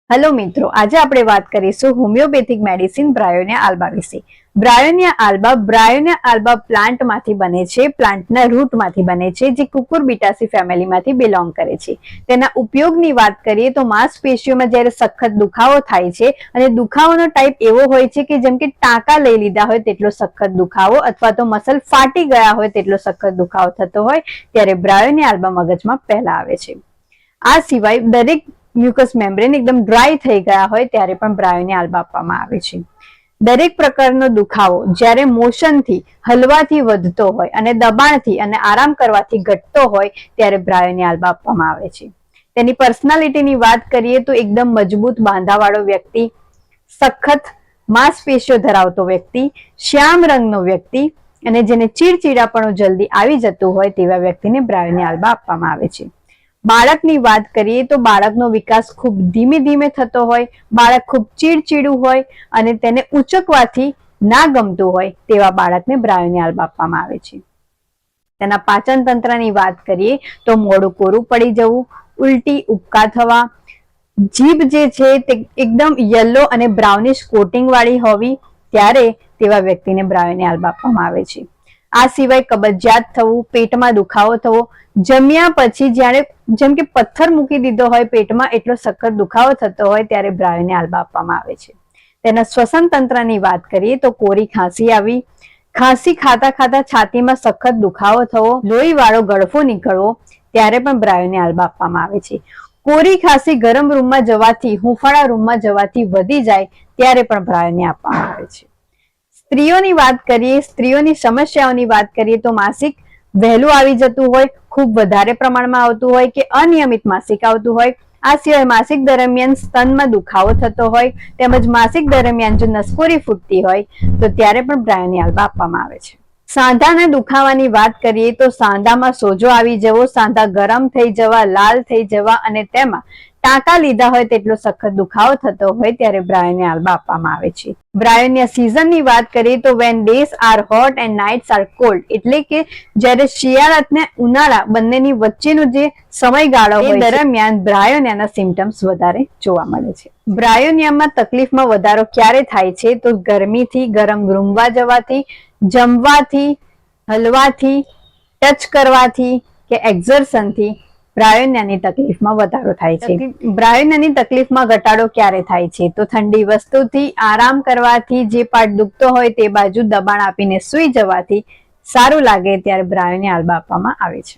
Hello મિત્રો, આજે આપણે વાત કરીશું હોમિયોપેથિક મેડિસિન બ્રાયોનિયા આલ્બા વિશે. બ્રાયોનિયા આલ્બા પ્લાન્ટમાંથી બને છે, પ્લાન્ટના રૂટમાંથી બને છે, જે કુકુરબિટાસી ફેમિલીમાંથી બિલોંગ કરે છે. તેના ઉપયોગની વાત કરીએ તો માંસપેશીઓમાં જ્યારે સખત દુખાવો થાય છે અને દુખાવાનો ટાઈપ એવો હોય છે કે જેમ કે ટાંકા લઈ લીધા હોય તેટલો સખત દુખાવો અથવા તો મસલ ફાટી ગયા હોય તેટલો સખત દુખાવો થતો હોય ત્યારે બ્રાયોનિયા આલ્બા મગજમાં પહેલા આવે છે. આ સિવાય દરેક મ્યુકસ મેમ્બ્રેન એકદમ ડ્રાય થઈ ગયા હોય ત્યારે પણ બ્રાયોનિયા આલ્બા આપવામાં આવે છે. દરેક પ્રકારનો દુખાવો જ્યારે મોશનથી હલવાથી વધતો હોય અને દબાણથી અને આરામ કરવાથી ઘટતો હોય ત્યારે બ્રાયોનિયા આલ્બા આપવામાં આવે છે. તેની પર્સનાલિટીની વાત કરીએ તો એકદમ મજબૂત બાંધાવાળો વ્યક્તિ, સખત માંસપેશીઓ ધરાવતો વ્યક્તિ, શ્યામ રંગનો વ્યક્તિ અને જેને ચીડચીડાપણું જલ્દી આવી જતું હોય તેવા વ્યક્તિને બ્રાયોનિયા આલ્બા આપવામાં આવે છે. બાળકની વાત કરીએ તો બાળકનો વિકાસ ખૂબ ધીમે ધીમે થતો હોય, બાળક ખૂબ ચીડચીડું હોય અને તેને ઉચકવાથી ના ગમતું હોય તેવા બાળકને બ્રાયોનિયા આલ્બા આપવામાં આવે છે. તેના પાચન તંત્રની વાત કરીએ તો મોઢું કોરું પડી જવું, ઉલટી ઉબકા થવા, જીભ જે છે તે એકદમ યલો અને બ્રાઉનિશ કોટિંગ વાળી હોવી ત્યારે તેવા વ્યક્તિને બ્રાયોનિયા આલ્બા આપવામાં આવે છે. આ સિવાય કબજિયાત થવું, પેટમાં દુખાવો થવો, જમ્યા પછી જ્યારે જેમ કે પથ્થર મૂકી દીધો હોય પેટમાં એટલો સખત દુખાવો થતો હોય ત્યારે બ્રાયોનિયા આલ્બા આપવામાં આવે છે. તેના શ્વસન તંત્રની વાત કરીએ તો કોરી ખાંસી આવી, ખાંસી ખાતા ખાતા છાતીમાં સખત દુખાવો થવો, લોહીવાળો ગળફો નીકળવો ત્યારે પણ બ્રાયોનિયા આલ્બા આપવામાં આવે છે. કોરી ખાંસી ગરમ રૂમમાં જવાથી, હુંફાળા રૂમમાં જવાથી વધી જાય ત્યારે પણ બ્રાયોનિયા આપવામાં આવે છે. સ્ત્રીઓની વાત કરીએ, સ્ત્રીઓની સમસ્યાઓની વાત કરીએ તો માસિક વહેલું આવી જતું હોય, ખૂબ વધારે પ્રમાણમાં આવતું હોય કે અનિયમિત માસિક આવતું હોય. આ સિવાય માસિક દરમિયાન સ્તનમાં દુખાવો થતો હોય તેમજ માસિક દરમિયાન જો નસકોરી ફૂટતી હોય તો ત્યારે પણ બ્રાયોનિયા આલ્બા આપવામાં આવે છે. સાંધાના દુખાવાની વાત કરીએ તો સાંધામાં સોજો આવી જવો, સાંધા ગરમ થઈ જવા, લાલ થઈ જવા અને તેમાં ટાંકા લીધા હોય તેટલો સખત દુખાવો થતો હોય ત્યારે બ્રાયોનિયા આલ્બા આપવામાં આવે છે. બ્રાયોનિયા સિઝનની વાત કરીએ તો when days are hot and nights are cold, એટલે કે જ્યારે શિયાળા અને ઉનાળા બંનેની વચ્ચેનો જે સમયગાળો હોય દરમિયાન બ્રાયોનિયાના સિમ્પટમ્સ વધારે જોવા મળે છે. બ્રાયોનિયામાં તકલીફમાં વધારો ક્યારે થાય છે તો ગરમીથી, ગરમ રૂમમાં જવાથી, જમવાથી, હલવાથી, ટચ કરવાથી કે એક્ઝર્શનથી બ્રાયોનિયાની તકલીફમાં વધારો થાય છે. બ્રાયોનિયાની તકલીફમાં ઘટાડો ક્યારે થાય છે તો ઠંડી વસ્તુથી, આરામ કરવાથી, જે પાર્ટ દુખતો હોય તે બાજુ દબાણ આપીને સૂઈ જવાથી સારું લાગે ત્યારે બ્રાયોનિયા આલ્બા આપવામાં આવે છે.